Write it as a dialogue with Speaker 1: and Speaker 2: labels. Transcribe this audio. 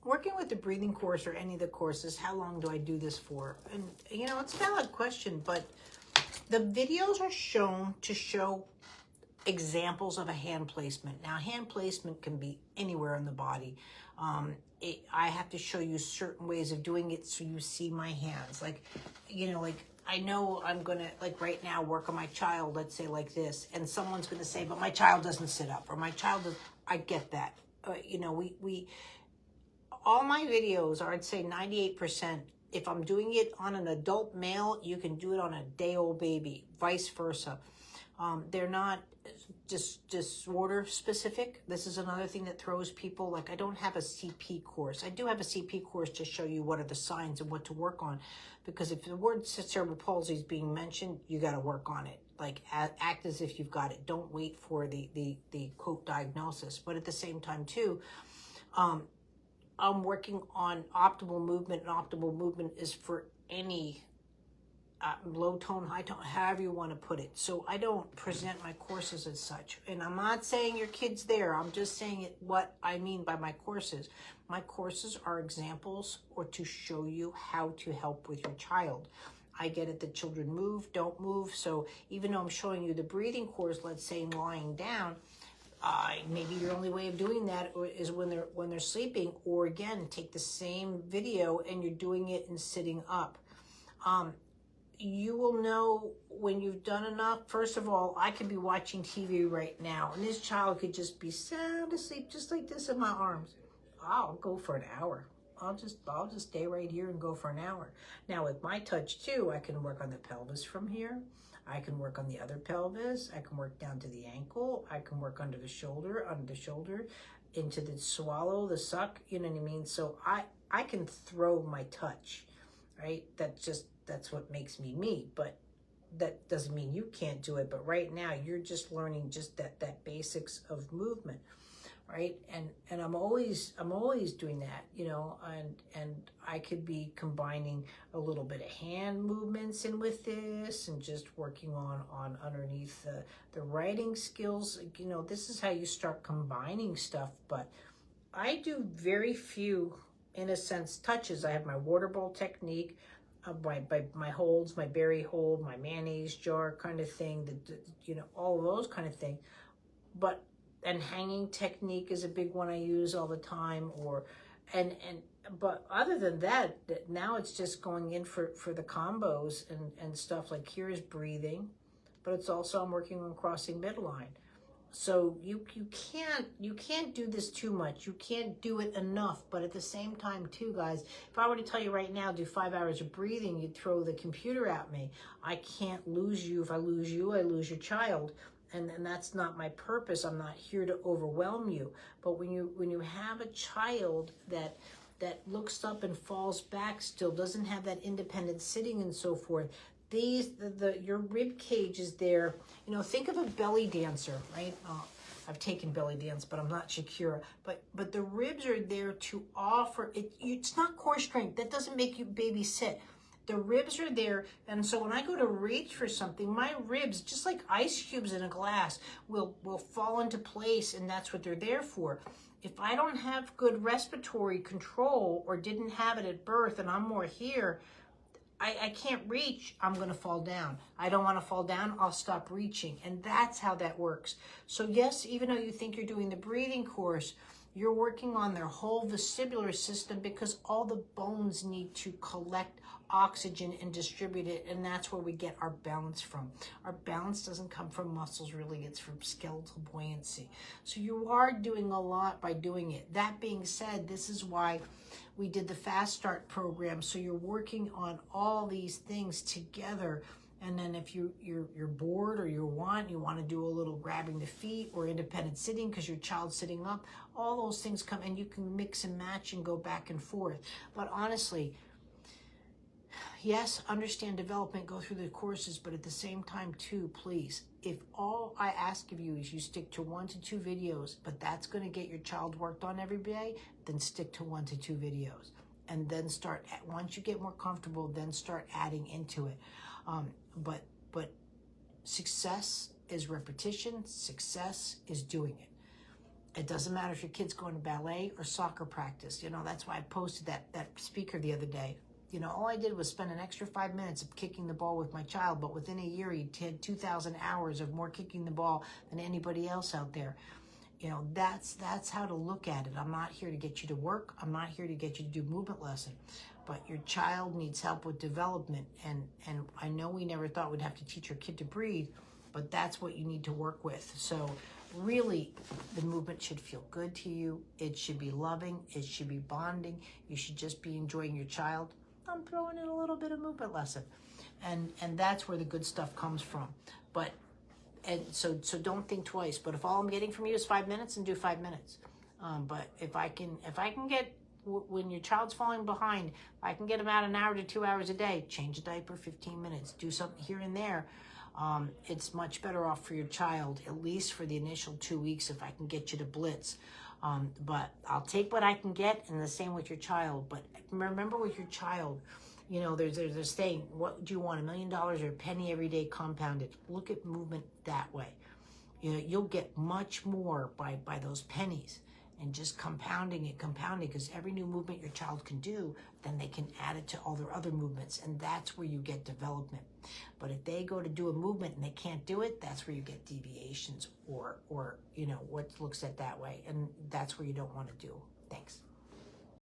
Speaker 1: working with the breathing course or any of the courses, how long do I do this for? And, you know, it's a valid question, but the videos are shown to show examples of a hand placement. Now, hand placement can be anywhere in the body. I have to show you certain ways of doing it so you see my hands. Like, you know, like, I know I'm going to, like right now, work on my child, let's say like this, and someone's going to say, but my child doesn't sit up, or my child does. I get that. You know, all my videos are, I'd say 98%. If I'm doing it on an adult male, you can do it on a day-old baby, vice versa. They're not just disorder specific. This is another thing that throws people, like I don't have a CP course. I do have a CP course to show you what are the signs and what to work on, because if the word cerebral palsy is being mentioned, you got to work on it. Like act as if you've got it. Don't wait for the quote diagnosis. But at the same time too, I'm working on optimal movement, and optimal movement is for any low tone, high tone, however you want to put it. So I don't present my courses as such. And I'm not saying your kid's there. I'm just saying it what I mean by my courses. My courses are examples or to show you how to help with your child. I get it that children move, don't move. So even though I'm showing you the breathing course, let's say lying down, maybe your only way of doing that is when they're sleeping, or again, take the same video and you're doing it in sitting up. You will know when you've done enough. First of all, I could be watching TV right now, and this child could just be sound asleep, just like this in my arms. I'll go for an hour. I'll just stay right here and go for an hour. Now with my touch too, I can work on the pelvis from here. I can work on the other pelvis. I can work down to the ankle. I can work under the shoulder, into the swallow, the suck, you know what I mean? So I can throw my touch, right? That's what makes me me, but that doesn't mean you can't do it. But right now you're just learning just that basics of movement, right? And I'm always doing that, you know, and I could be combining a little bit of hand movements in with this, and just working on underneath the writing skills. You know, this is how you start combining stuff. But I do very few, in a sense, touches. I have my water bowl technique, my holds, my berry hold, my mayonnaise jar kind of thing, you know, all of those kind of things. And hanging technique is a big one I use all the time. But other than that, now it's just going in for the combos and stuff. Like here is breathing, but it's also I'm working on crossing midline. So you can't do this too much. You can't do it enough. But at the same time too, guys, if I were to tell you right now, do 5 hours of breathing, you'd throw the computer at me. I can't lose you. If I lose you, I lose your child. And that's not my purpose. I'm not here to overwhelm you. But when you have a child that looks up and falls back, still doesn't have that independent sitting and so forth, your rib cage is there. You know, think of a belly dancer, right? I've taken belly dance, but I'm not Shakira. But the ribs are there to offer it. It's not core strength. That doesn't make you baby sit. The ribs are there, and so when I go to reach for something, my ribs, just like ice cubes in a glass, will fall into place, and that's what they're there for. If I don't have good respiratory control or didn't have it at birth and I'm more here, I can't reach, I'm going to fall down. I don't want to fall down, I'll stop reaching. And that's how that works. So yes, even though you think you're doing the breathing course, you're working on their whole vestibular system, because all the bones need to collect oxygen and distribute it, and that's where we get our balance from. Our balance doesn't come from muscles, really, it's from skeletal buoyancy. So you are doing a lot by doing it. That being said, this is why we did the Fast Start program. So you're working on all these things together. And then if you're bored or you want to do a little grabbing the feet or independent sitting because your child's sitting up, all those things come, and you can mix and match and go back and forth. But honestly, yes, understand development, go through the courses, but at the same time too, please, if all I ask of you is you stick to 1 to 2 videos, but that's going to get your child worked on every day, then stick to 1 to 2 videos. And then once you get more comfortable, then start adding into it. But success is repetition. Success is doing it. It doesn't matter if your kid's going to ballet or soccer practice. You know, that's why I posted that speaker the other day. You know, all I did was spend an extra 5 minutes of kicking the ball with my child, but within a year, he had 2,000 hours of more kicking the ball than anybody else out there. You know, that's how to look at it. I'm not here to get you to work. I'm not here to get you to do movement lesson. But your child needs help with development. And I know we never thought we'd have to teach our kid to breathe, but that's what you need to work with. So really, the movement should feel good to you. It should be loving. It should be bonding. You should just be enjoying your child. I'm throwing in a little bit of movement lesson. And that's where the good stuff comes from. So don't think twice. But if all I'm getting from you is 5 minutes, then do 5 minutes. But if I can get, when your child's falling behind, if I can get them out an hour to 2 hours a day, change a diaper 15 minutes, do something here and there, it's much better off for your child, at least for the initial 2 weeks, if I can get you to blitz. But I'll take what I can get, and the same with your child. But remember, with your child, you know, there's a saying, what do you want, $1 million or a penny every day compounded? Look at movement that way. You know, you'll get much more by those pennies, and just compounding, because every new movement your child can do, then they can add it to all their other movements, and that's where you get development. But if they go to do a movement and they can't do it, that's where you get deviations or you know, what looks at that way, and that's where you don't want to do. Thanks.